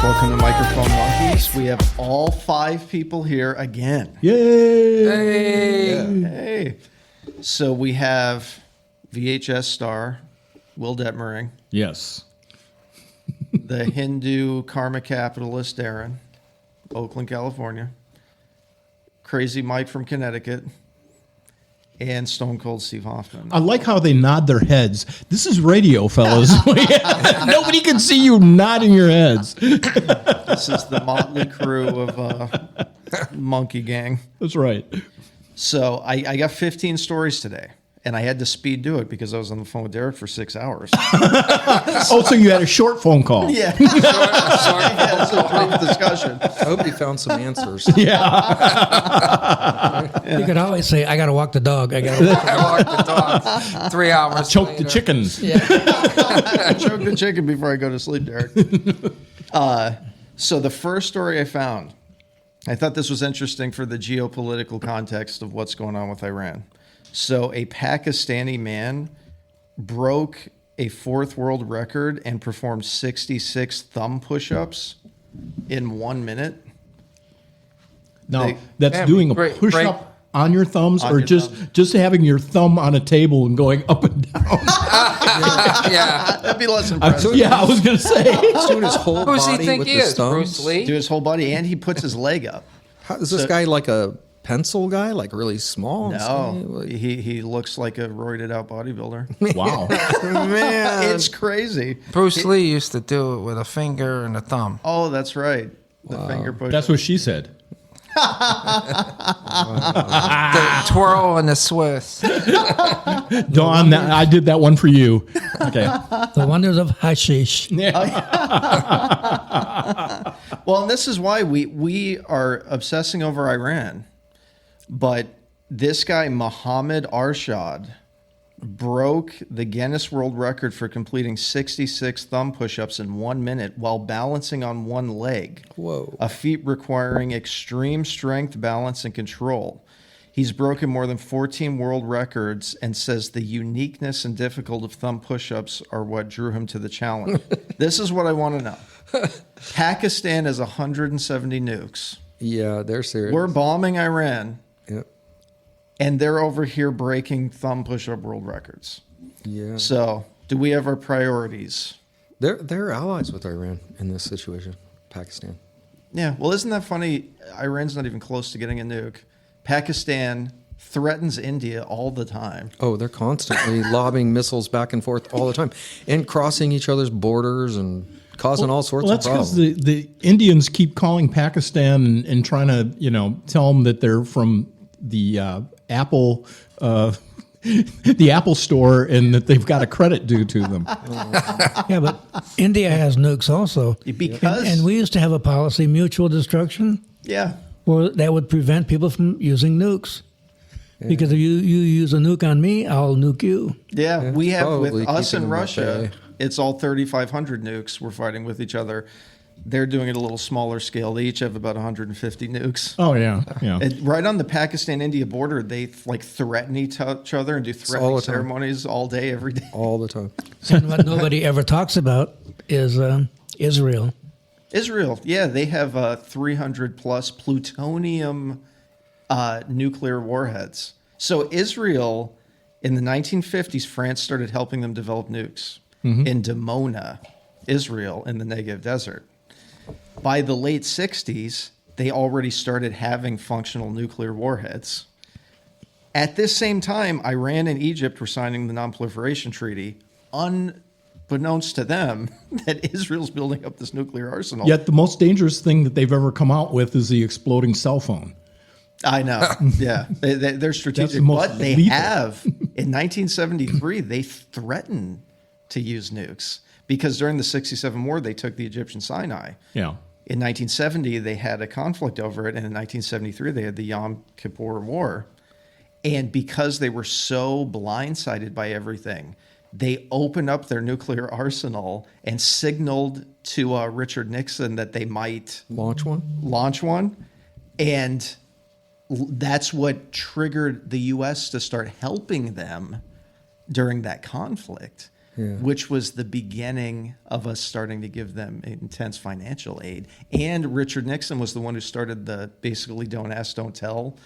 Welcome to Microphone Monkeys. We have all 5 people here again. Yay! Hey! Hey. So we have VHS star Will Detmering, Yes. the Hindu karma capitalist Darren, Oakland, California, Crazy Mike from Connecticut, and Stone Cold Steve Hoffman. I like how they nod their heads. This is radio, fellas. Nobody can see you nodding your heads. This is the motley crew of Monkey Gang. That's right. So I got 15 stories today, and I had to speed do it because I was on the phone with Derek for 6 hours. Oh, so you had a short phone call. Yeah. Yeah, it's a brief discussion. I hope you found some answers. You could always say, I got to walk the dog. I I walked the dog 3 hours. Choke later. the chickens. I choke the chicken before I go to sleep, Derek. So the first story I found, I thought this was interesting for the geopolitical context of what's going on with Iran. So a Pakistani man broke a 4th world record and performed 66 thumb push-ups in 1 minute. Now, that's doing a push-up on your thumbs On or your just having your thumb on a table and going up and down? Yeah. That'd be less impressive. Yeah, I was going to say. He's doing his whole Who's body he think with he his is? thumbs. Bruce Lee? Do his whole body, and he puts his leg up. How, is this guy like a pencil guy? Like really small? and No, skinny? he looks like a roided out bodybuilder. Wow. Man. It's crazy. Bruce Lee used to do it with a finger and a thumb. Oh, that's right. The finger push. That's what she said. The twirl and the Swiss. Dawn, I did that one for you. Okay. The wonders of hashish. Well, and this is why we are obsessing over Iran. But this guy, Mohammed Arshad, broke the Guinness World Record for completing 66 thumb push-ups in 1 minute while balancing on one leg. Whoa. A feat requiring extreme strength, balance, and control. He's broken more than 14 world records and says the uniqueness and difficulty of thumb push-ups are what drew him to the challenge. This is what I want to know. Pakistan has 170 nukes. Yeah, they're serious. We're bombing Iran, Yep. and they're over here breaking thumb push-up world records. Yeah. So, do we have our priorities? They're allies with Iran in this situation. Pakistan. Yeah. Well, isn't that funny? Iran's not even close to getting a nuke. Pakistan threatens India all the time. Oh, they're constantly lobbing missiles back and forth all the time and crossing each other's borders and causing all sorts of That's problems. because the Indians keep calling Pakistan and trying to, tell them that they're from the Apple, the Apple store, and that they've got a credit due to them. Yeah, but India has nukes also. Because And we used to have a policy, mutual destruction, yeah. where that would prevent people from using nukes. Because if you use a nuke on me, I'll nuke you. Yeah, we have probably with us keeping and them at Russia, bay. it's all 3,500 nukes we're fighting with each other. They're doing it a little smaller scale. They each have about 150 nukes. Oh, yeah. Yeah. And right on the Pakistan-India border, they threaten each other and do all threatening the time. ceremonies all day, every day. all the time. And what nobody ever talks about is Israel. Israel, yeah, they have 300 plus plutonium nuclear warheads. So Israel, in the 1950s, France started helping them develop nukes in Dimona, Israel, in the Negev Desert. By the late 60s, they already started having functional nuclear warheads. At this same time, Iran and Egypt were signing the Non-Proliferation Treaty, unbeknownst to them that Israel's building up this nuclear arsenal. Yet the most dangerous thing that they've ever come out with is the exploding cell phone. I know. Yeah. They're That's strategic. the most But they lethal. have, in 1973, they threatened to use nukes because during the 67 war, they took the Egyptian Sinai. Yeah. In 1970, they had a conflict over it. And in 1973, they had the Yom Kippur War. And because they were so blindsided by everything, they opened up their nuclear arsenal and signaled to Richard Nixon that they might Launch one? And that's what triggered the U.S. to start helping them during that conflict. which was the beginning of us starting to give them intense financial aid. And Richard Nixon was the one who started the basically don't ask, don't tell.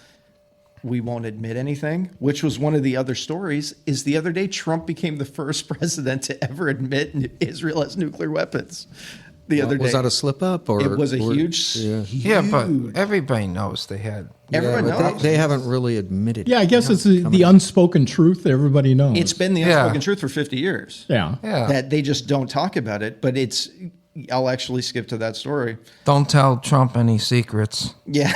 We won't admit anything, which was one of the other stories. Is the other day Trump became the first president to ever admit Israel has nuclear weapons. The other day. Was that a slip up? Or It was a huge. Yeah, but everybody knows they had. Everyone but knows. They haven't really admitted. Yeah, I guess it's the unspoken truth that everybody knows. It's been the Yeah. unspoken truth for 50 years. yeah. Yeah. That they just don't talk about it. But it's. I'll actually skip to that story. Don't tell Trump any secrets. Yeah.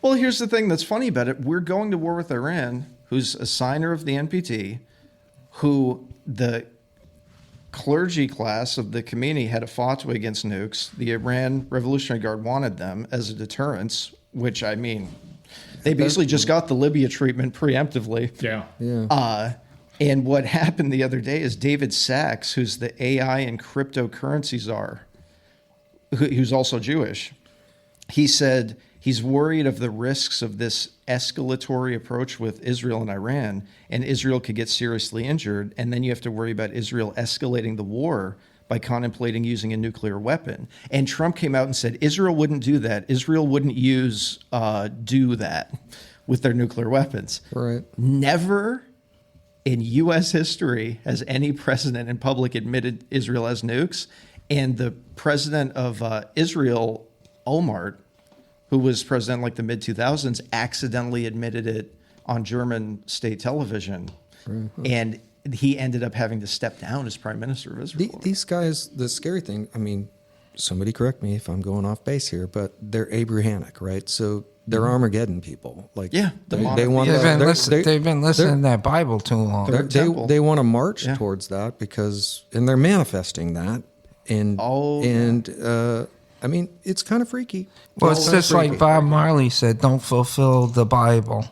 Well, here's the thing that's funny about it. We're going to war with Iran, who's a signer of the NPT, who the clergy class of the Khomeini had a fatwa against nukes. The Iran Revolutionary Guard wanted them as a deterrence, which, I mean, they basically just got the Libya treatment preemptively. Yeah. And what happened the other day is David Sachs, who's the AI and cryptocurrency czar, who's also Jewish, he said he's worried of the risks of this escalatory approach with Israel and Iran, and Israel could get seriously injured, and then you have to worry about Israel escalating the war by contemplating using a nuclear weapon. And Trump came out and said Israel wouldn't do that. Israel wouldn't do that with their nuclear weapons. Right. Never in U.S. history has any president in public admitted Israel has nukes. And the president of Israel, Omar, who was president like the mid-2000s, accidentally admitted it on German state television. And he ended up having to step down as prime minister of Israel. These guys, the scary thing, I mean, somebody correct me if I'm going off base here, but they're Abrahamic, right? So they're Armageddon people. Like, Yeah, they monarchy. want They've been, they're- they've been listening to that Bible too long. Third temple. they want to march Yeah. towards that because, and they're manifesting that. And, I mean, it's kind of freaky. Well, it's just like Bob Marley said, don't fulfill the Bible.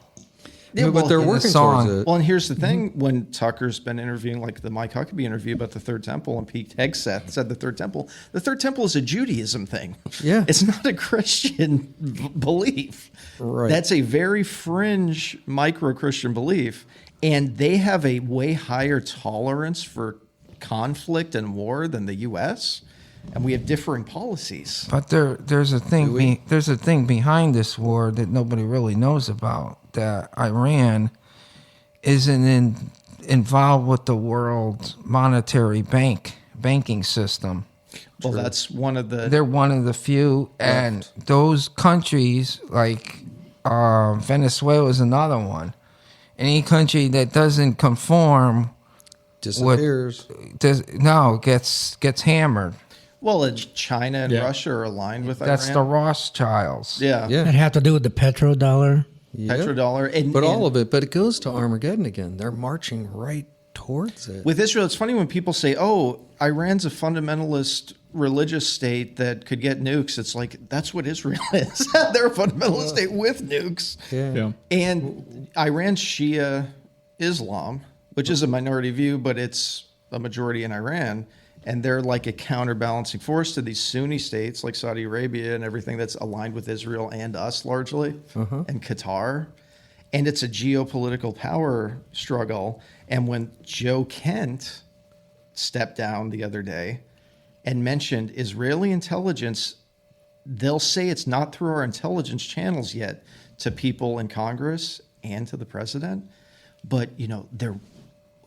Yeah, No, but they're in the working song. towards it. Well, and here's the thing: when Tucker's been interviewing, like the Mike Huckabee interview about the Third Temple, and Pete Hegseth said the Third Temple is a Judaism thing. Yeah. It's not a Christian belief. Right. That's a very fringe micro-Christian belief, and they have a way higher tolerance for conflict and war than the U.S., and we have differing policies. But there's a thing there's a thing behind this war that nobody really knows about. That Iran isn't involved with the world monetary banking system. Well, that's one of the. They're one of the few, and those countries like Venezuela is another one. Any country that doesn't conform Disappears. gets hammered. Well, it's China and Yeah. Russia are aligned with That's the Iran. Rothschilds. Yeah. Yeah. It have to do with the petrodollar. Yeah. Petrodollar. And, But and all of it, but it goes to Armageddon again. They're marching right towards it. with Israel, it's funny when people say, oh, Iran's a fundamentalist religious state that could get nukes. It's like, that's what Israel is. They're a fundamentalist state with nukes. Yeah. And Iran's Shia Islam, which is a minority view, but it's a majority in Iran. And they're like a counterbalancing force to these Sunni states like Saudi Arabia and everything that's aligned with Israel and us largely, and Qatar. And it's a geopolitical power struggle. And when Joe Kent stepped down the other day and mentioned Israeli intelligence, they'll say it's not through our intelligence channels yet to people in Congress and to the president. But, you know, they're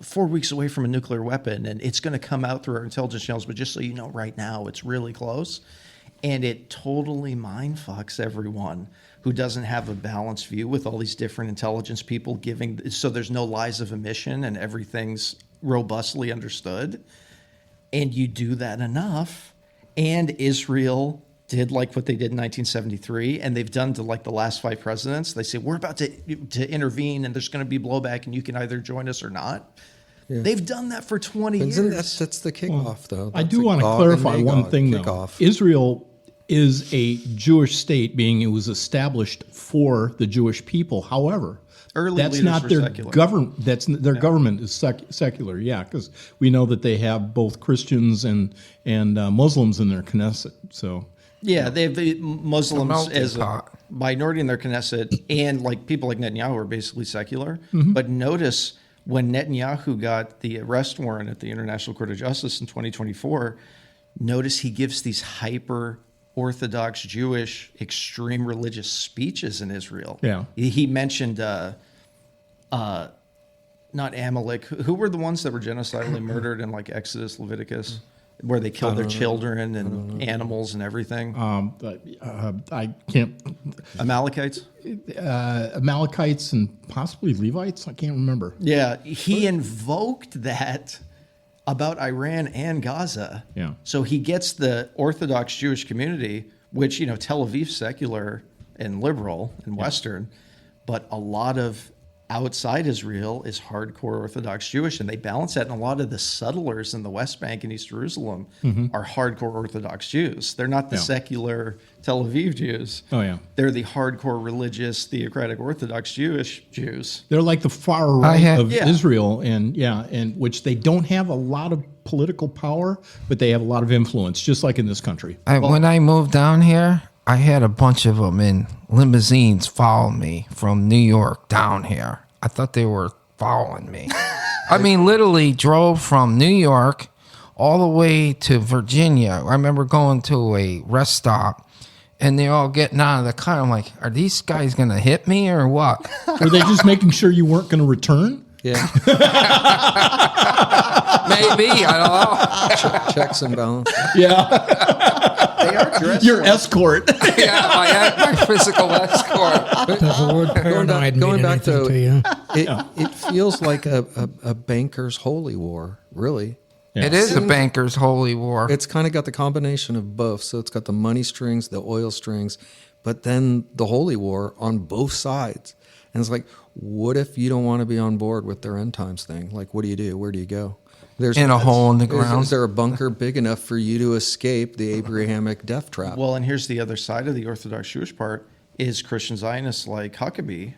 4 weeks away from a nuclear weapon, and it's going to come out through our intelligence channels. But just so you know, right now, it's really close. And it totally mind fucks everyone who doesn't have a balanced view with all these different intelligence people giving. So there's no lies of omission and everything's robustly understood. And you do that enough. And Israel did like what they did in 1973, and they've done to like the last 5 presidents. They say, we're about to intervene, and there's going to be blowback, and you can either join us or not. Yeah. They've done that for 20 Isn't years. that's the kickoff, though. I That's do a want to Gog clarify and one Magog thing, though. kickoff. Israel is a Jewish state, being it was established for the Jewish people. However, Early that's leaders not were their secular. government. That's their government is secular. Yeah, because we know that they have both Christians and Muslims in their Knesset. So Yeah, they have the Muslims melting as a pot. minority in their Knesset, and like people like Netanyahu are basically secular. But notice when Netanyahu got the arrest warrant at the International Court of Justice in 2024, notice he gives these hyper Orthodox Jewish extreme religious speeches in Israel. Yeah. He mentioned not Amalek. Who were the ones that were genocidally murdered in like Exodus, Leviticus, where they killed their children and animals and everything? I can't. Amalekites? Amalekites and possibly Levites. I can't remember. Yeah, he invoked that about Iran and Gaza. Yeah. So he gets the Orthodox Jewish community, which, you know, Tel Aviv's secular and liberal and Western, but a lot of outside Israel is hardcore Orthodox Jewish, and they balance that. And a lot of the settlers in the West Bank and East Jerusalem are hardcore Orthodox Jews. They're not the secular Tel Aviv Jews. Oh, yeah. They're the hardcore religious, theocratic Orthodox Jews. They're like the far right of Yeah. Israel, and which they don't have a lot of political power, but they have a lot of influence, just like in this country. When I moved down here, I had a bunch of them in limousines follow me from New York down here. I thought they were following me. I mean, literally drove from New York all the way to Virginia. I remember going to a rest stop, and they're all getting out of the car. I'm like, are these guys going to hit me or what? Were they just making sure you weren't going to return? Yeah. Maybe, I don't know. Checks and balances. Yeah. They are dressed Your like- escort. Yeah, my physical escort. Does the word paranoid going mean back anything to you? It feels like a banker's holy war, really. Yeah. It is a banker's holy war. It's kind of got the combination of both. So it's got the money strings, the oil strings, but then the holy war on both sides. And it's like, what if you don't want to be on board with their end times thing? Like, what do you do? Where do you go? There's In a hole in the ground. Is there a bunker big enough for you to escape the Abrahamic death trap? Well, and here's the other side of the Orthodox Jewish part is Christian Zionists like Huckabee,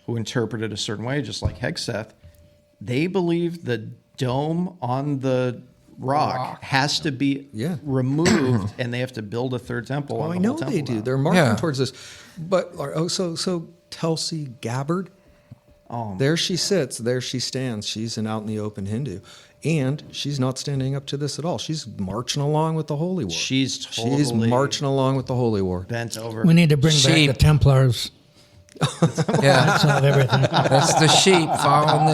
who interpret it a certain way, just like Hegseth. They believe the dome on the rock has to be removed, and they have to build a third temple. Oh, on I the know whole temple they do. mount. They're marching Yeah. towards this. But so Tulsi Gabbard, there she sits, there she stands. She's an out in the open Hindu, and she's not standing up to this at all. She's marching along with the holy war. She's totally marching along with the holy war. bent over. We need to bring back Sheep. the Templars. Yeah, That's not everything. that's the sheep following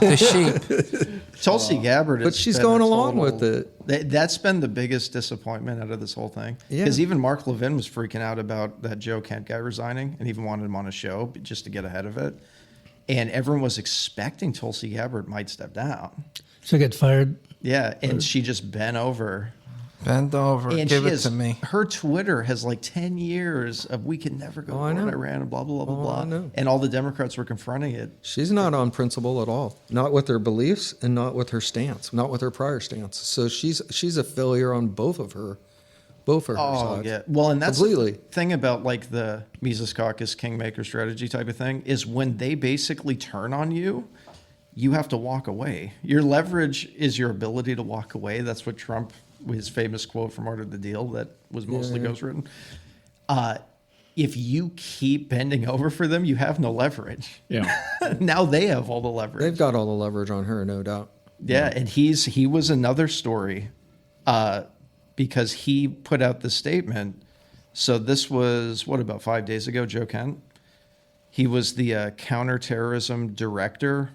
the sheep. Tulsi Gabbard, But she's going along with it. That's been the biggest disappointment out of this whole thing. Yeah. Because even Mark Levin was freaking out about that Joe Kent guy resigning, and even wanted him on a show just to get ahead of it. And everyone was expecting Tulsi Gabbard might step down. So get fired. Yeah, and she just bent over. Bend over, And give she it has, to me. her Twitter has like 10 years of we can never go I to know. Iran and blah, blah, blah, blah, Oh, I blah. know. And all the Democrats were confronting it. She's not on principle at all. Not with her beliefs and not with her stance. Not with her prior stance. So she's a failure on both of her sides. Yeah. Well, and that's completely. the thing about like the Mises Caucus Kingmaker strategy type of thing is when they basically turn on you, you have to walk away. Your leverage is your ability to walk away. That's what Trump, his famous quote from Art of the Deal that was mostly ghostwritten. If you keep bending over for them, you have no leverage. Yeah. Now they have all the leverage. They've got all the leverage on her, no doubt. Yeah, and he was another story because he put out the statement. So this was, about 5 days ago, Joe Kent? He was the counterterrorism director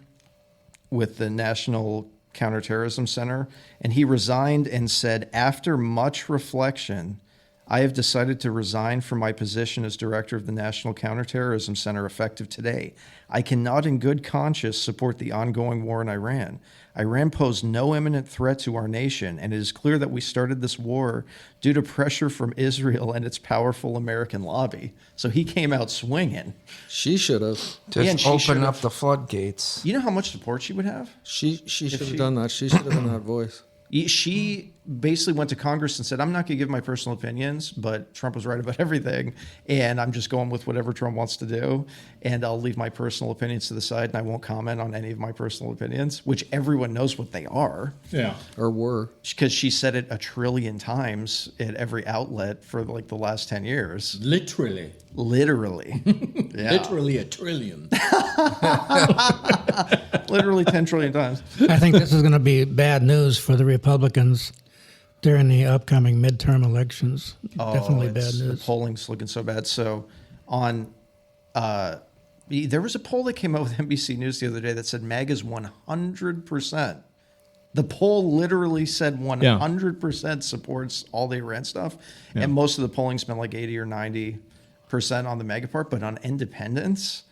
with the National Counterterrorism Center, and he resigned and said, after much reflection, I have decided to resign from my position as director of the National Counterterrorism Center effective today. I cannot in good conscience support the ongoing war in Iran. Iran posed no imminent threat to our nation, and it is clear that we started this war due to pressure from Israel and its powerful American lobby. So he came out swinging. She should have. Yeah, and Just she open should've- up the floodgates. You know how much support she would have? She should have done that. She should have been that voice. She basically went to Congress and said, I'm not going to give my personal opinions, but Trump was right about everything. And I'm just going with whatever Trump wants to do. And I'll leave my personal opinions to the side and I won't comment on any of my personal opinions, which everyone knows what they are. Yeah. Or were. Because she said it 1 trillion times at every outlet for like the last 10 years. Literally. Literally. Yeah. Literally a trillion. Literally 10 trillion times. I think this is going to be bad news for the Republicans during the upcoming midterm elections. Definitely bad The news. polling's looking so bad. So on, there was a poll that came out with NBC News the other day that said MAGA's 100%. The poll literally said 100% supports all the Iran stuff. Yeah. And most of the polling's been like 80 or 90% on the MAGA part. But on independents,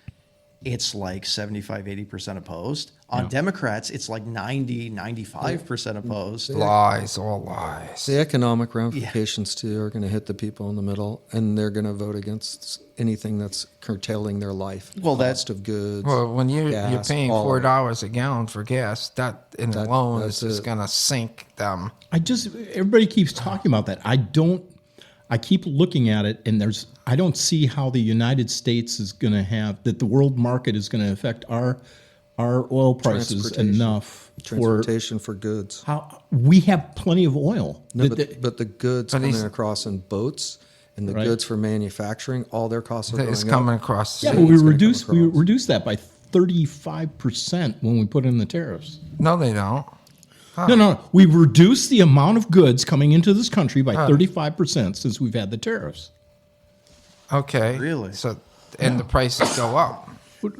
it's like 75, 80% opposed. On Democrats, it's like 90, 95% opposed. Lies, all lies. The economic ramifications too are going to hit the people in the middle, and they're going to vote against anything that's curtailing their life. Well, Cost of goods. Well, when you're gas, paying all of it. $4 a gallon for gas, that alone is that's just it. going to sink them. Everybody keeps talking about that. I keep looking at it, and I don't see how the United States is going to that the world market is going to affect our oil prices Transportation. enough Transportation for goods. how we have plenty of oil. No, but the goods But coming he's- across in boats and the Right. goods for manufacturing, all their costs are going It's up. coming across the Yeah, sea. but we It's gonna come across. reduced that by 35% when we put in the tariffs. No, they don't. No. We reduced the amount of goods coming into this country by 35% since we've had the tariffs. Okay. Really? So, and the prices go up.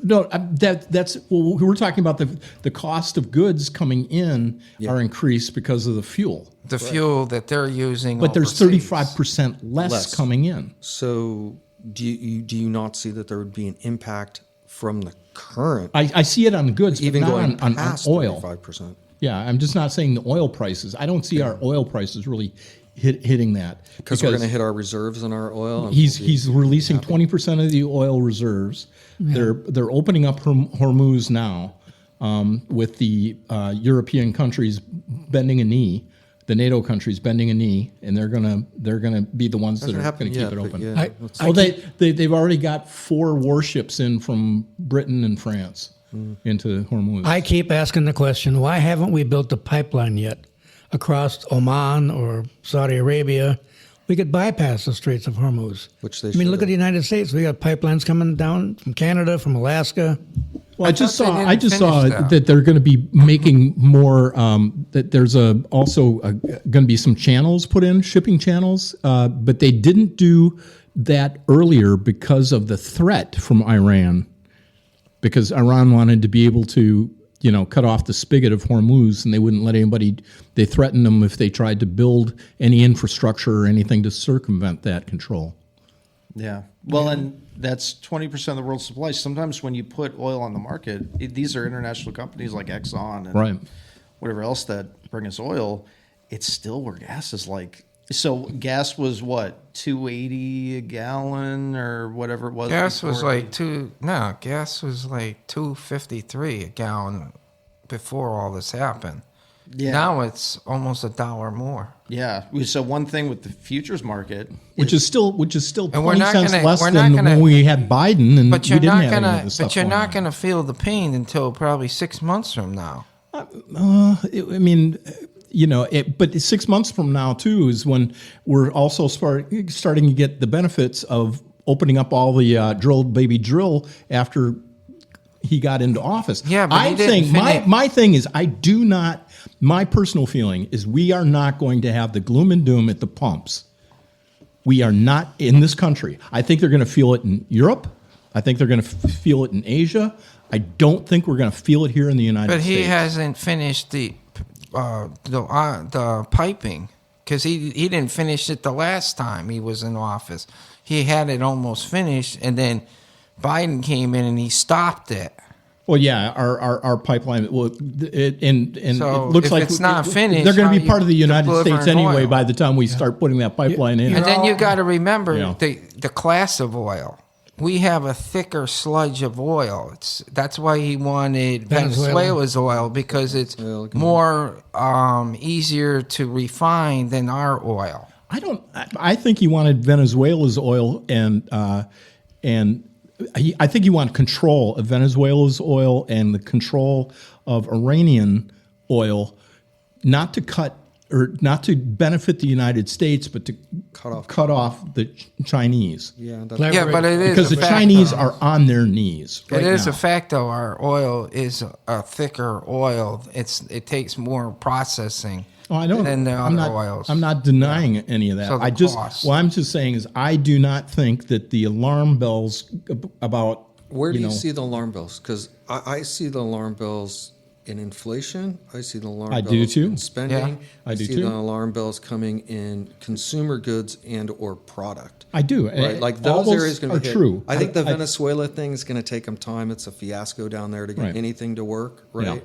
No, that's we're talking about the cost of goods coming in are increased because of the fuel, The fuel that they're using. but there's overseas. 35% less coming in. So do you not see that there would be an impact from the current, I see it on goods, but even not going on past oil. 35%? Yeah, I'm just not saying the oil prices. I don't see our oil prices really hitting that Because we're going to hit our reserves in our oil. And He's releasing 20% of the oil reserves. They're opening up Hormuz now, with the European countries bending a knee, the NATO countries bending a knee, and they're gonna be the ones that are Hasn't going to happened keep it yet, open. but yeah. They've already got 4 warships in from Britain and France into Hormuz. I keep asking the question, why haven't we built a pipeline yet across Oman or Saudi Arabia? We could bypass the Straits of Hormuz. Which they I mean, look should at the United States. We got pipelines coming down from Canada, from Alaska. Well, I just thought they saw didn't finish that they're going to be making more. That there's also going to be some channels put in, shipping channels, but they didn't do that earlier because of the threat from Iran. Because Iran wanted to be able to, cut off the spigot of Hormuz, and they wouldn't let anybody. They threatened them if they tried to build any infrastructure or anything to circumvent that control. Yeah. Well, and that's 20% of the world's supply. Sometimes when you put oil on the market, these are international companies like Exxon and Right. whatever else that bring us oil. It's still where gas is like. So gas was what, $2.80 a gallon or whatever it was. Gas was before like gas was like $2.53 a gallon before all this happened. Yeah. Now it's almost $1 more. Yeah. So one thing with the futures market, Which is still we're 20 not cents gonna- less we're than not gonna- when we had Biden, and But we you're didn't not have any of gonna. this stuff But you're going not on. gonna feel the pain until probably 6 months from now. I mean, but 6 months from now too is when we're also starting to get the benefits of opening up all the drill after he got into office. Yeah, but I he didn't think finish. my thing is I do not. My personal feeling is we are not going to have the gloom and doom at the pumps. We are not in this country. I think they're going to feel it in Europe. I think they're going to feel it in Asia. I don't think we're going to feel it here in the United But States. he hasn't finished the piping because he didn't finish it the last time he was in office. He had it almost finished, and then Biden came in and he stopped it. Well, yeah, our pipeline. Well, and So it looks if like it's not finished, they're going how to be part of the you United delivering States anyway oil? by the time we start putting that pipeline in. And then you got to remember Yeah. the class of oil. We have a thicker sludge of oil. That's why he wanted Venezuela's oil, because it's more easier to refine than our oil. I think he wanted Venezuela's oil, and I think he wanted control of Venezuela's oil and the control of Iranian oil, not to cut not to benefit the United States, but to cut off the Chinese. Yeah, that's Yeah, but it is Because a the fact, Chinese though. are on their knees. It right is now. a fact, though. Our oil is a thicker oil. It takes more processing. Oh, I don't. than the I'm other not. oils. I'm not denying any of that. So the I just. cost. What I'm just saying is, I do not think that the alarm bells about. Where do you know, see the alarm bells? Because I see the alarm bells in inflation. I see the alarm I bells do too. in spending. Yeah, I do see too. the alarm bells coming in consumer goods and or product. I do. Right, like All those areas going are to be hit. true. I think the Venezuela thing is going to take them time. It's a fiasco down there to get Right. anything to work, right?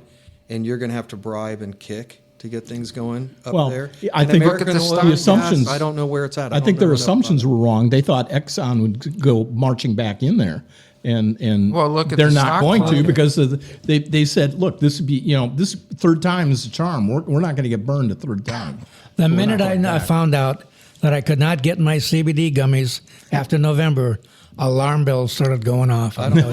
And you're going to have to bribe and kick to get things going up Well, there. I And think American Look at the oil stock and assumptions- gas, I don't know where it's at. I don't think know their enough about assumptions it. were wrong. They thought Exxon would go marching back in there, and Well, look at they're the not stock going to market. because they said, look, this would be this third time is a charm. We're not going to get burned a third time. The minute I found out that I could not get my CBD gummies after November, alarm bells started going off. I don't know.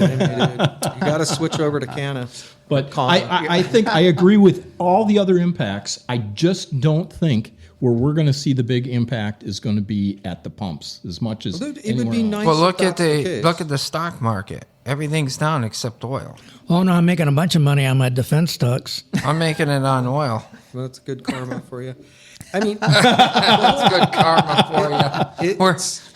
You got to switch over to Canna. But Calm. I think I agree with all the other impacts. I just don't think where we're going to see the big impact is going to be at the pumps as much as It would anywhere be else. nice. Well, if look at that's the the case. look at the stock market. Everything's down except oil. Oh, no, I'm making a bunch of money on my defense stocks. I'm making it on oil. That's good karma for you. I mean, That's good karma for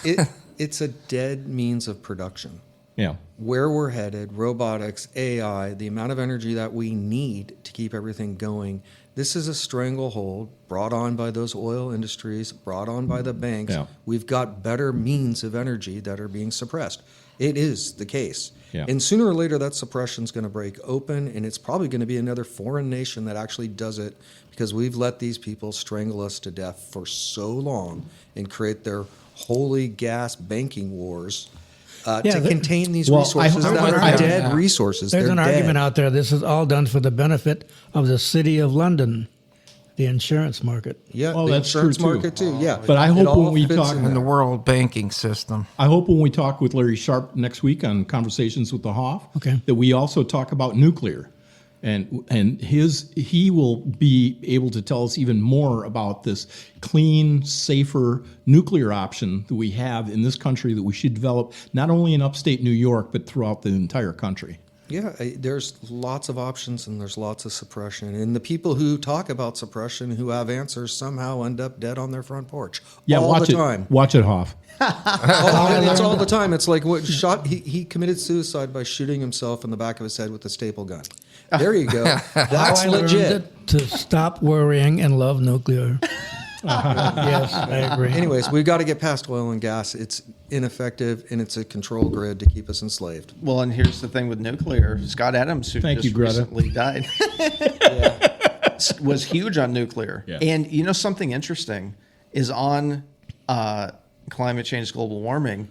you. it's a dead means of production. Yeah. Where we're headed, robotics, AI, the amount of energy that we need to keep everything going. This is a stranglehold brought on by those oil industries, brought on by the banks. Yeah. We've got better means of energy that are being suppressed. It is the case. Yeah. And sooner or later, that suppression is going to break open, and it's probably going to be another foreign nation that actually does it because we've let these people strangle us to death for so long and create their holy gas banking wars to contain these well, resources I- that I- are dead yeah. resources. There's They're an dead. argument out there. This is all done for the benefit of the city of London, the insurance market. Yeah, Well, the that's true, insurance too. market too. Yeah, But I It hope all when we fits talk- in In the there. world banking system. I hope when we talk with Larry Sharp next week on Conversations with the Hoff, Okay. that we also talk about nuclear, and he will be able to tell us even more about this clean, safer nuclear option that we have in this country that we should develop not only in upstate New York but throughout the entire country. Yeah, there's lots of options and there's lots of suppression. And the people who talk about suppression, who have answers, somehow end up dead on their front porch. Yeah, all watch the it. time. Watch it, Hoff. It's all the time. It's like what shot he committed suicide by shooting himself in the back of his head with a staple gun. There you go. That's How I learned legit. it to stop worrying and love nuclear. Yes, I agree. Anyways, we've got to get past oil and gas. It's ineffective and it's a control grid to keep us enslaved. Well, and here's the thing with nuclear. Scott Adams, who Thank just you, Greta. recently died, was huge on nuclear. Yeah. And you know something interesting is on climate change, global warming,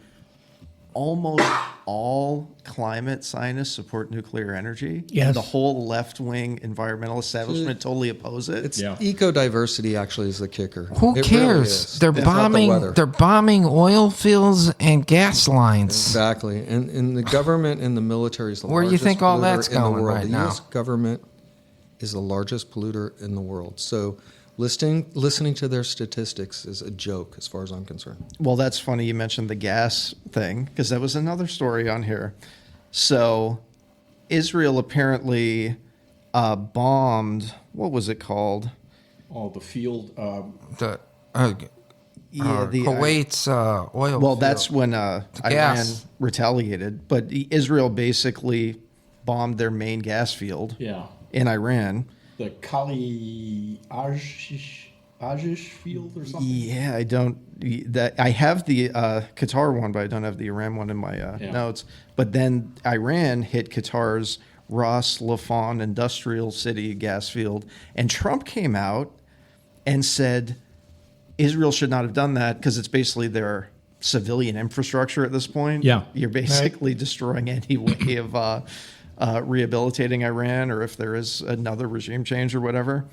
almost all climate scientists support nuclear energy. Yes. And the whole left-wing environmental establishment totally oppose it. It's Yeah. eco-diversity actually is the kicker. Who It really cares? is. They're It's not the bombing. weather. They're bombing oil fields and gas lines. Exactly. And the government and the military is the Where do you largest think all polluter that's in the going world. right the now? U.S. government is the largest polluter in the world. So listening to their statistics is a joke as far as I'm concerned. Well, that's funny you mentioned the gas thing because that was another story on here. So, Israel apparently bombed. What was it called? Oh, the field. The Kuwait's oil. Well, field. that's when Iran gas. retaliated. But Israel basically bombed their main gas field Yeah. in Iran. The Kali Ajish field or something. Yeah, I don't. I have the Qatar one, but I don't have the Iran one in my notes. But then Iran hit Qatar's Ras Laffan industrial city gas field, and Trump came out and said Israel should not have done that because it's basically their civilian infrastructure at this point. Yeah. You're basically destroying any way of rehabilitating Iran, or if there is another regime change or whatever,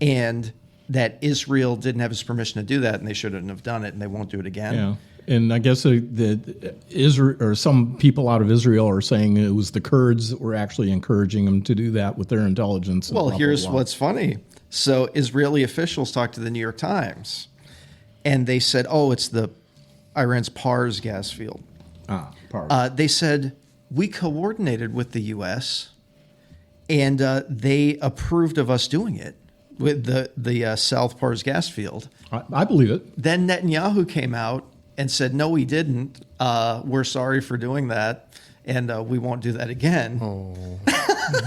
and that Israel didn't have his permission to do that, and they shouldn't have done it, and they won't do it again. Yeah, and I guess the Israel or some people out of Israel are saying it was the Kurds that were actually encouraging them to do that with their intelligence. and Well, blah, blah, here's blah. what's funny. So Israeli officials talked to the New York Times, and they said, "Oh, it's the Iran's Pars gas field." They said we coordinated with the U.S. and they approved of us doing it with the South Pars gas field. I believe it. Then Netanyahu came out and said, "No, we didn't. We're sorry for doing that, and we won't do that again."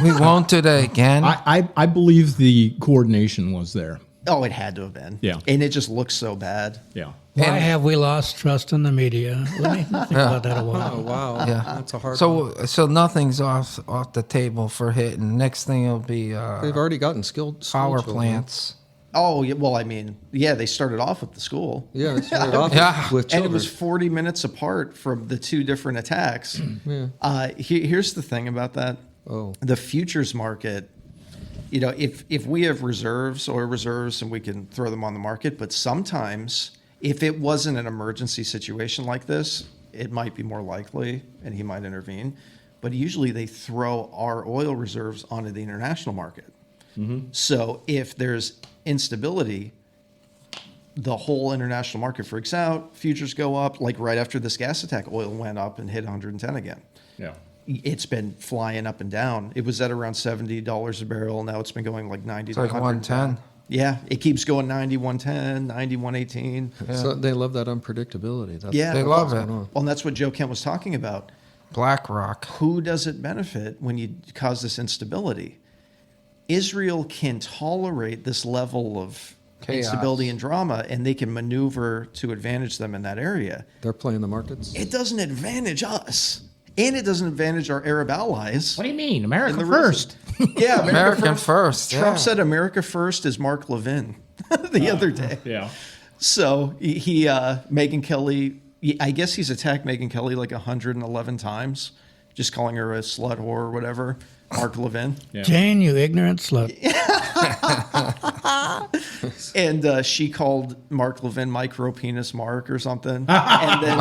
We won't do that again. I believe the coordination was there. Oh, it had to have been. Yeah. And it just looks so bad. Yeah. Why have we lost trust in the media? Let me think about that a while. Oh wow, Yeah. that's a hard one. So nothing's off the table for hitting. Next thing will be They've already gotten skilled power children. plants. Oh, yeah, well, I mean, yeah, they started off at the school. Yeah, they started off Yeah. with And children. it was 40 minutes apart from the two different attacks. Here's the thing about that. Oh. The futures market, if we have reserves, oil reserves, and we can throw them on the market, but sometimes if it wasn't an emergency situation like this, it might be more likely and he might intervene. But usually they throw our oil reserves onto the international market. So if there's instability, the whole international market freaks out, futures go up. Like right after this gas attack, oil went up and hit 110 again. Yeah. It's been flying up and down. It was at around $70 a barrel. Now it's been going like 90 It's to like 110. 110. Yeah, it keeps going 90, 110, 90, 118. So they love that unpredictability. That's Yeah. They love it. Well, and that's what Joe Kent was talking about. BlackRock. Who does it benefit when you cause this instability? Israel can tolerate this level of Chaos. instability and drama, and they can maneuver to advantage them in that area. They're playing the markets. It doesn't advantage us, and it doesn't advantage our Arab allies. What do you mean? America the first. Yeah, American first. Trump yeah. said America first is Mark Levin the other day. Yeah. So he Megyn Kelly, I guess he's attacked Megyn Kelly like 111 times, just calling her a slut whore or whatever. Mark Levin. Yeah. Jane, you ignorant slut. And she called Mark Levin micro penis Mark or something. And then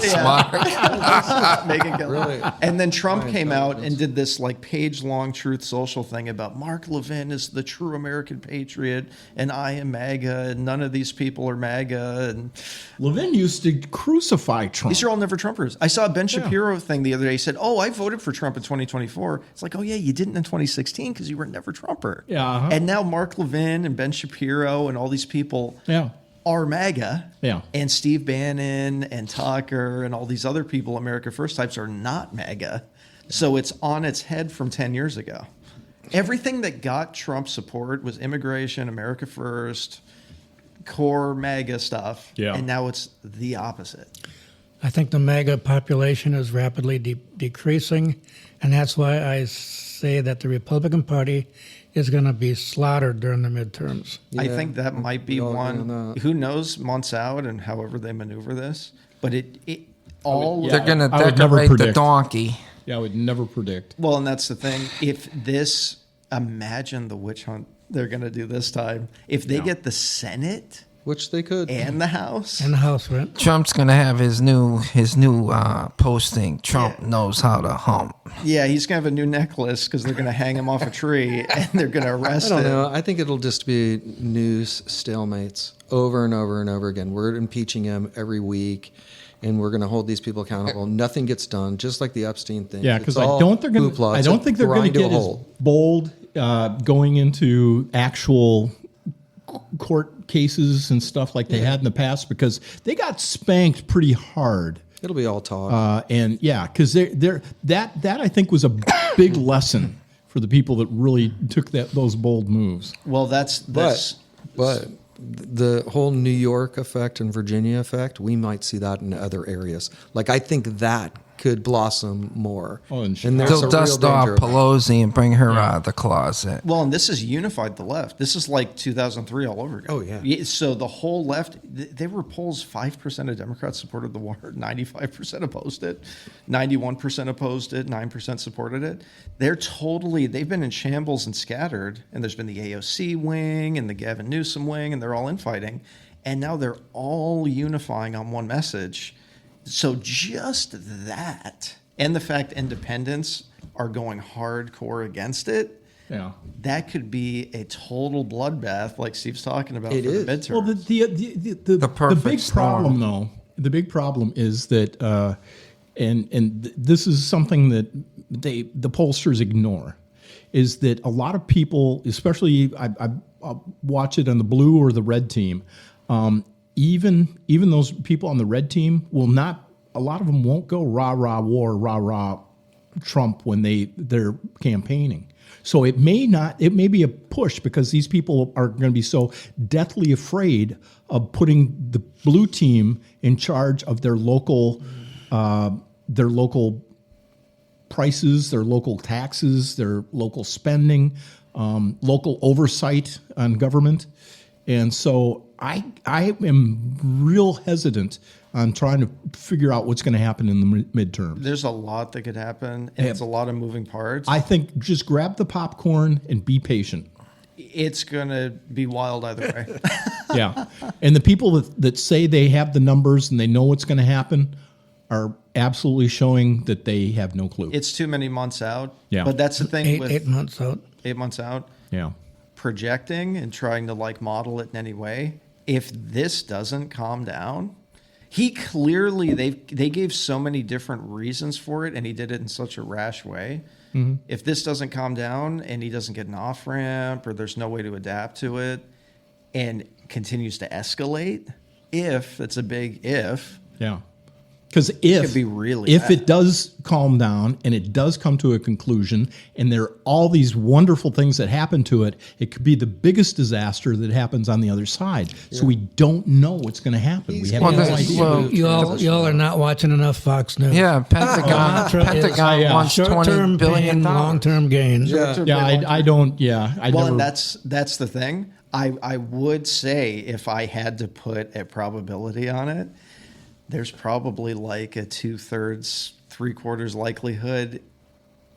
Smart. Megyn Kelly. Really? And then Trump came out and did this like page-long Truth Social thing about Mark Levin is the true American patriot, and I am MAGA, and none of these people are MAGA, and Levin used to crucify Trump. these are all never Trumpers. I saw a Ben Shapiro thing the other day. He said, "Oh, I voted for Trump in 2024." It's like, "Oh yeah, you didn't in 2016 because you were never Trumper." Yeah, uh-huh. And now Mark Levin and Ben Shapiro and all these people Yeah. are MAGA. Yeah. And Steve Bannon and Tucker and all these other people, America First types, are not MAGA. So it's on its head from 10 years ago. Everything that got Trump support was immigration, America First, core MAGA stuff. Yeah. And now it's the opposite. I think the MAGA population is rapidly decreasing, and that's why I say that the Republican Party is going to be slaughtered during the midterms. I Yeah, think that might be we all agree on one. that. Who knows months out and however they maneuver this. But it all. yeah. They're going to I would never decorate the predict. donkey. Yeah, I would never predict. Well, and that's the thing. If this, imagine the witch hunt they're going to do this time. If they get the Senate Which they could. and the House, And the House, right? Trump's going to have his new posting. Trump knows how to hump. yeah, he's going to have a new necklace because they're going to hang him off a tree and they're going to I arrest don't him. know. I think it'll just be news stalemates over and over and over again. We're impeaching him every week, and we're going to hold these people accountable. Nothing gets done, just like the Epstein thing. Yeah, because It's I all don't think they're going to grind a get as hole. bold going into actual court cases and stuff like they had in the past, because they got spanked pretty hard. It'll be all talk. And yeah, because that I think was a big lesson for the people that really took those bold moves. Well, that's But the whole New York effect and Virginia effect, we might see that in other areas. Like, I think that could blossom more. Oh, and there's They'll a real dust off danger of that. Pelosi and bring her out of the closet. well, and this has unified the left. This is like 2003 all over again. Oh, yeah. So the whole left, there were polls 5% of Democrats supported the war, 95% opposed it, 91% opposed it, 9% supported it. They've been in shambles and scattered, and there's been the AOC wing and the Gavin Newsom wing, and they're all infighting. And now they're all unifying on one message. So just that, and the fact independents are going hardcore against it, Yeah. that could be a total bloodbath, like Steve's talking about It for is. the midterms. Well, the perfect big storm. problem, though, the big problem is that, this is something that the pollsters ignore, is that a lot of people, especially I watch it on the blue or the red team, even those people on the red team will not. A lot of them won't go rah rah war, rah rah Trump when they're campaigning. So it may be a push because these people are going to be so deathly afraid of putting the blue team in charge of their local prices, their local taxes, their local spending, local oversight on government. And so I am real hesitant on trying to figure out what's going to happen in the midterms. There's a lot that could happen, and it's a lot of moving parts. I think just grab the popcorn and be patient. It's going to be wild either way. Yeah. And the people that say they have the numbers and they know what's going to happen are absolutely showing that they have no clue. It's too many months out. Yeah. But that's the thing with 8 months out. 8 months out. Yeah. Projecting and trying to model it in any way. If this doesn't calm down, he clearly they gave so many different reasons for it, and he did it in such a rash way. Mm-hmm. If this doesn't calm down and he doesn't get an off ramp, or there's no way to adapt to it, and continues to escalate, it's a big if. Yeah. Because could be really if bad. it does calm down and it does come to a conclusion and there are all these wonderful things that happen to it, it could be the biggest disaster that happens on the other side. Yeah. So we don't know what's going to happen. We have no idea. Y'all are not watching enough Fox News. Yeah, Pentagon wants $20 billion. Long-term gain. I don't. Yeah, and that's the thing. I would say if I had to put a probability on it, there's probably like a 2/3, 3/4 likelihood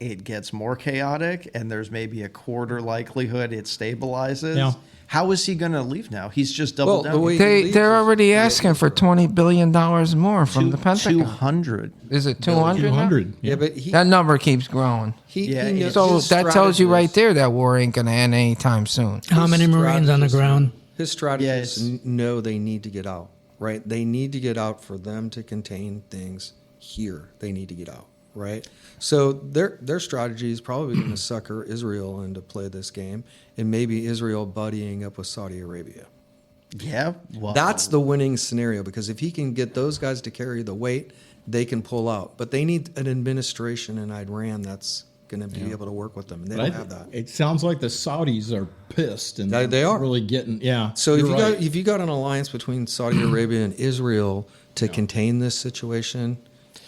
it gets more chaotic, and there's maybe a quarter likelihood it stabilizes. Yeah. How is he going to leave now? He's just doubled down. They're already asking for $20 billion more from the Pentagon. 200. Is it 200? 200. Yeah, but that number keeps growing. So that tells you right there that war ain't going to end anytime soon. How many Marines on the ground? His strategists know they need to get out. Right, they need to get out for them to contain things here. They need to get out, right? So their strategy is probably going to sucker Israel into play this game, and maybe Israel buddying up with Saudi Arabia. Yeah, well, that's the winning scenario, because if he can get those guys to carry the weight, they can pull out. But they need an administration in Iran that's going to be able to work with them, and they don't have that. It sounds like the Saudis are pissed, and they are really getting So if you got an alliance between Saudi Arabia and Israel to contain this situation,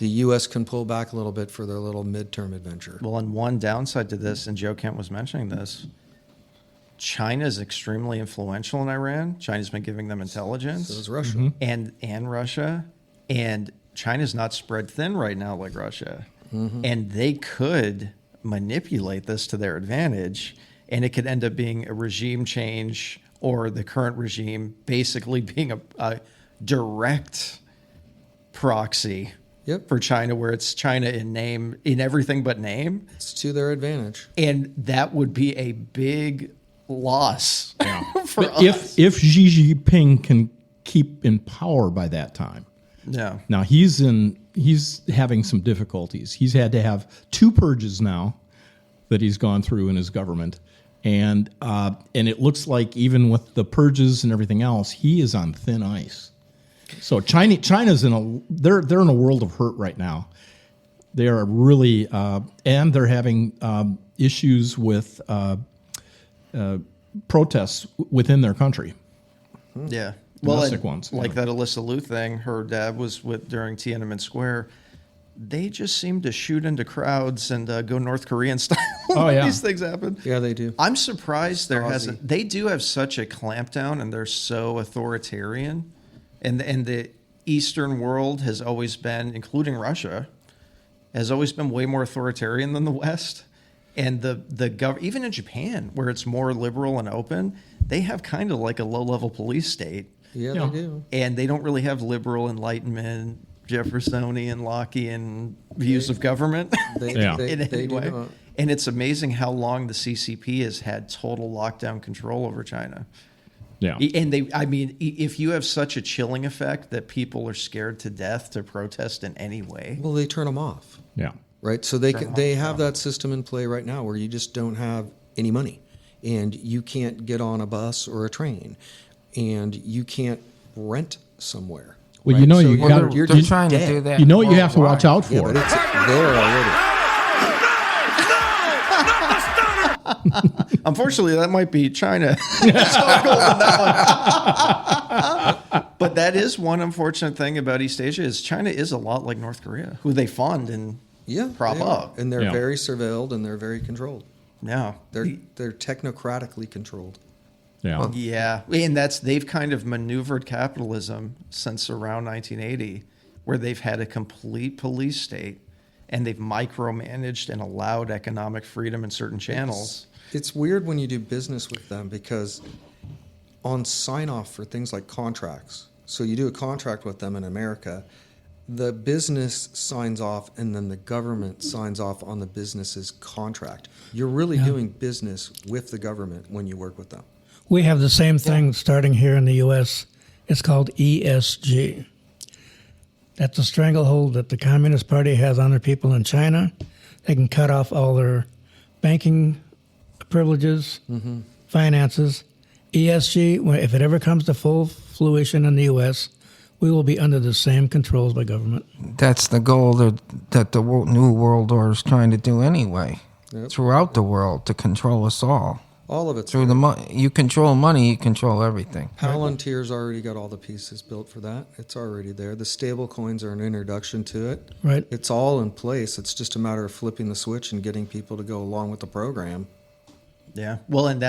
the U.S. can pull back a little bit for their little midterm adventure. Well, and one downside to this, and Joe Kent was mentioning this, China is extremely influential in Iran. China's been giving them intelligence. So is Russia. And Russia. And China's not spread thin right now like Russia. Mm-hmm. And they could manipulate this to their advantage, and it could end up being a regime change, or the current regime basically being a direct proxy for China, where it's China in name, in everything but name. It's to their advantage. And that would be a big loss for but us. If Xi Jinping can keep in power by that time. No. Now he's having some difficulties. He's had to have 2 purges now that he's gone through in his government, and it looks like even with the purges and everything else, he is on thin ice. So China's they're in a world of hurt right now. They are really and they're having issues with protests within their country. Yeah. Domestic ones. Like that Alyssa Liu thing, her dad was with during Tiananmen Square. They just seem to shoot into crowds and go North Korean style when these things happen. Yeah, they do. I'm surprised there hasn't. They do have such a clampdown, and they're so authoritarian. And the Eastern world has always been, including Russia, has always been way more authoritarian than the West. And even in Japan, where it's more liberal and open, they have kind of like a low-level police state. Yeah, they do. And they don't really have liberal Enlightenment, Jeffersonian, Lockean views of government in any way. And it's amazing how long the CCP has had total lockdown control over China. Yeah. And if you have such a chilling effect that people are scared to death to protest in any way. Well, they turn them off. Yeah. Right. So they have that system in play right now where you just don't have any money, and you can't get on a bus or a train, and you can't rent somewhere. Well, right? So they're trying to do that. You know what you have to watch out for. Yeah, but it's there already. Unfortunately, that might be China. But that is one unfortunate thing about East Asia is China is a lot like North Korea, who they fund and prop they are. up. And they're very surveilled and they're very controlled. Yeah. They're technocratically controlled. Yeah. Yeah. And they've kind of maneuvered capitalism since around 1980, where they've had a complete police state and they've micromanaged and allowed economic freedom in certain channels. It's weird when you do business with them because on sign-off for things like contracts, so you do a contract with them in America, the business signs off and then the government signs off on the business's contract. You're really doing business with the government when you work with them. We have the same thing starting here in the U.S. It's called ESG. That's a stranglehold that the Communist Party has on their people in China. They can cut off all their banking privileges, finances. ESG, if it ever comes to full fruition in the U.S., we will be under the same controls by government. That's the goal that the New World Order is trying to do anyway, throughout the world, to control us all. All of it. Through the money, you control money, you control everything. Palantir's already got all the pieces built for that. It's already there. The stable coins are an introduction to it. Right. It's all in place. It's just a matter of flipping the switch and getting people to go along with the program. Yeah. Well, and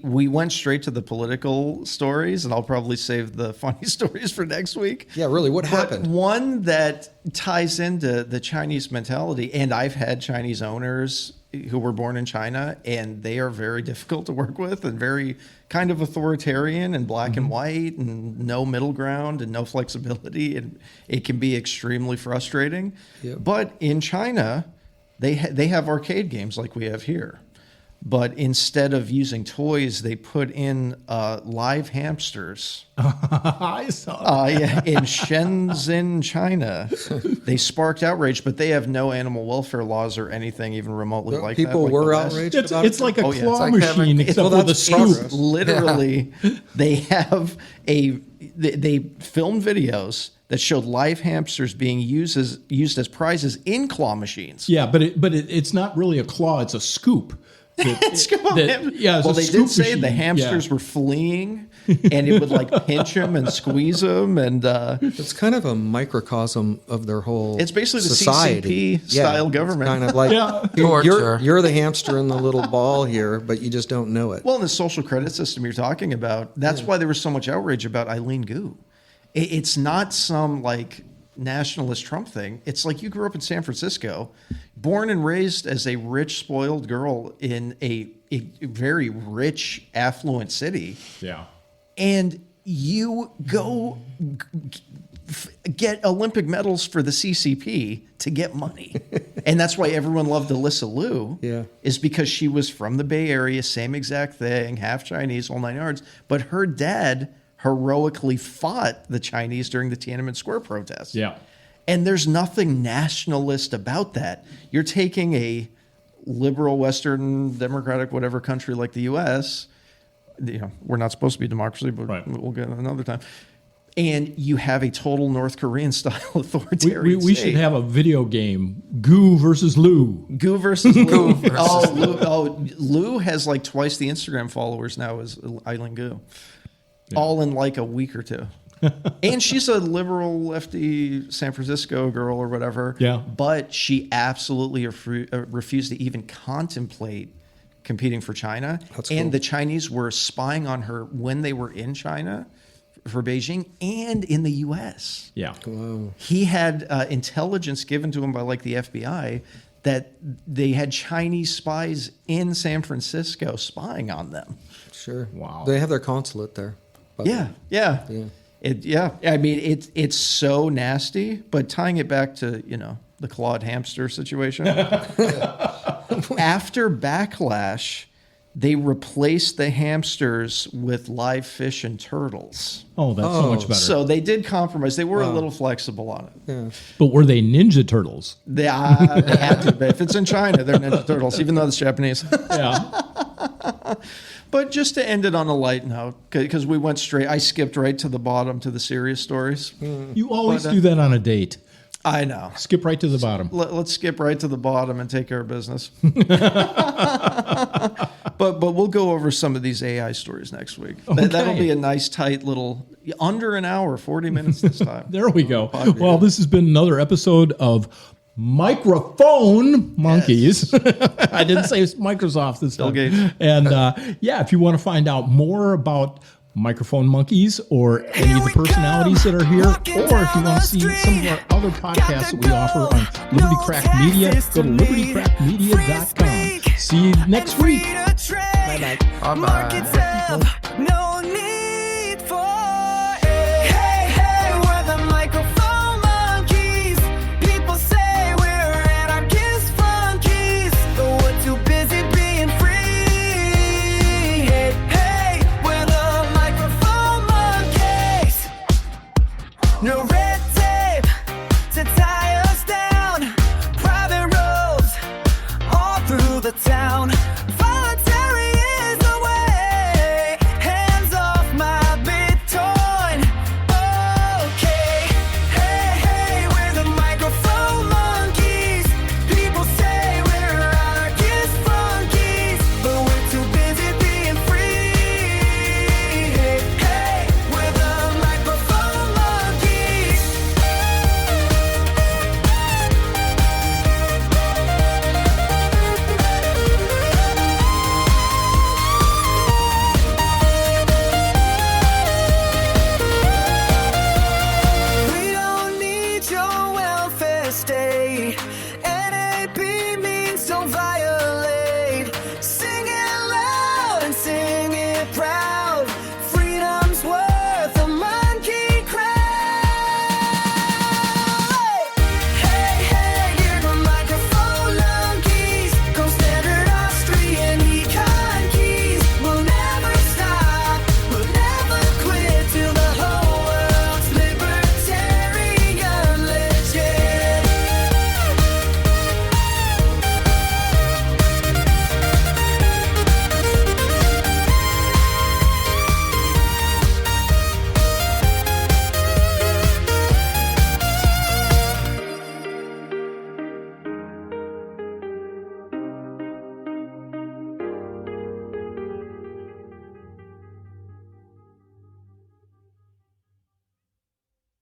we went straight to the political stories, and I'll probably save the funny stories for next week. Yeah, really, what But happened? one that ties into the Chinese mentality, and I've had Chinese owners who were born in China, and they are very difficult to work with and very kind of authoritarian and black and white and no middle ground and no flexibility. And it can be extremely frustrating. Yep. But in China, they have arcade games like we have here. But instead of using toys, they put in live hamsters. I saw that. In Shenzhen, China. They sparked outrage, but they have no animal welfare laws or anything even remotely like that. People like were the West. outraged It's, about it's it? like a Oh, yeah. claw It's like having- machine, except Well, with a that's scoop. progress. Literally, they have they filmed videos that showed live hamsters being used as prizes in claw machines. Yeah, but it's not really a claw; it's a scoop. It's It's well, they did say the hamsters were fleeing, and it would like pinch them and squeeze them, and It's kind of a microcosm of their whole it's basically the society. CCP style It's government. kind of like Torture. you're the hamster in the little ball here, but you just don't know it. Well, in the social credit system you're talking about, that's why there was so much outrage about Eileen Gu. It's not some like nationalist Trump thing. It's like you grew up in San Francisco, born and raised as a rich, spoiled girl in a very rich, affluent city. Yeah. And you go get Olympic medals for the CCP to get money. And that's why everyone loved Alyssa Liu, is because she was from the Bay Area, same exact thing, half Chinese, whole nine yards. But her dad heroically fought the Chinese during the Tiananmen Square protests. Yeah. And there's nothing nationalist about that. You're taking a liberal, Western, democratic, whatever country like the U.S., we're not supposed to be a democracy, but Right. we'll get it another time. And you have a total North Korean style authoritarian We state. should have a video game: Goo versus Lou. Gu versus Liu. Liu has like twice the Instagram followers now as Eileen Gu. All in like a week or two. And she's a liberal, lefty San Francisco girl or whatever. Yeah. But she absolutely refused to even contemplate competing for China. That's and cool. the Chinese were spying on her when they were in China for Beijing and in the U.S. Yeah. Wow. He had intelligence given to him by like the FBI that they had Chinese spies in San Francisco spying on them. Sure. Wow. They have their consulate there. by the way. Yeah. I mean, it's so nasty, but tying it back to, the clawed hamster situation. after Backlash, they replaced the hamsters with live fish and turtles. Oh, that's so much better. So they did compromise. They were a little flexible on it. But were they Ninja Turtles? They had to be. If it's in China, they're Ninja Turtles, even though it's Japanese. Yeah. But just to end it on a light note, because we went straight, I skipped right to the bottom to the serious stories. You always do that on a date. I know. Skip right to the bottom. Let's skip right to the bottom and take care of business. But we'll go over some of these AI stories next week. Okay. That'll be a nice, tight little, under an hour, 40 minutes this time. There we go. Well, this has been another episode of Microphone Monkeys. I didn't say Microsoft this time. Gates. And if you want to find out more about Microphone Monkeys or any of the personalities that are here, or if you want to see some of our other podcasts that we offer on Liberty Crack Media, go to libertycrackmedia.com. See you next week. Bye-bye.